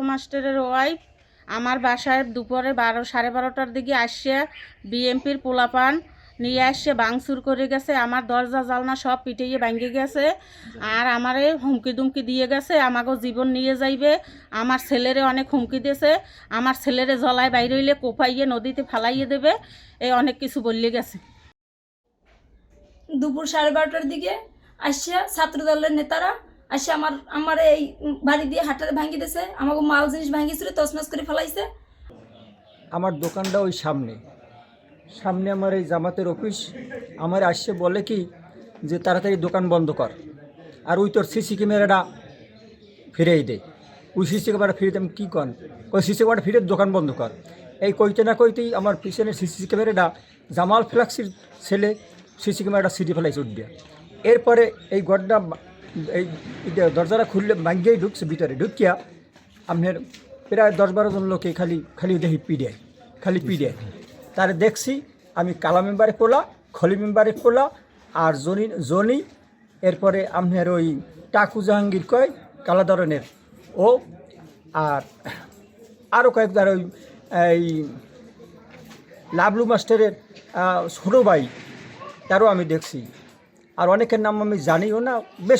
মাস্টারের ওয়াইফ আমার বাসায় দুপুরে 12:30টার দিকে আসছে বিএমপির পোলাপান নিয়ে আসছে ভাঙচুর করে গেছে। আমার দরজা জালনা সব পিটিয়ে ভাঙে গেছে আর আমারে হুমকি দুমকি দিয়ে গেছে, আমাকেও জীবন নিয়ে যাইবে। আমার ছেলেরে অনেক হুমকি দিয়েছে, আমার ছেলেরে জলায় বাইরে হইলে কোপাইয়ে নদীতে ফালাইয়ে দেবে, এই অনেক কিছু বললে গেছে। দুপুর 12:30টার দিকে আসছে ছাত্রদলের নেতারা আসে আমার এই বাড়ি দিয়ে হাঁটারে ভাঙি দিয়েছে, আমাকে মাল জিনিস ভাঙিয়েছিল, তছনছ করে ফেলাইছে। আমার দোকানটা ওই সামনে আমার এই জামাতের অফিস। আমার আসছে বলে কি যে তাড়াতাড়ি দোকান বন্ধ কর, আর ওই তোর সিসি ক্যামেরাটা ফিরেই দে। ওই সিসি ক্যামেরা ফিরে আমি কী কর, ওই সিসি ক্যামেরা ফিরে দোকান বন্ধ কর। এই কইতে না কইতেই আমার পিছনের সিসি ক্যামেরাটা জামাল ফ্লাক্সির ছেলে সিসি ক্যামেরাটা সিটি ফেলাইছে উঠবে। এরপরে এই গড়টা এই দরজাটা খুললে ভাঙ্গিয়েই ঢুকছে ভিতরে, ঢুকিয়া আপনার প্রায় 10-12 জন লোকে খালি দেখি খালি পিডিয়ায় তার দেখছি। আমি কালা মেম্বারে পোলা, খলি মেম্বারে পোলা, আর জনি এরপরে আপনার ওই টাকু জাহাঙ্গীর কয় কালা ধরনের ও, আর আরও কয়েকবার ওই এই লাবলু মাস্টারের ছোটো ভাই তারও আমি দেখছি, আর অনেকের নাম আমি জানিও না। বেশ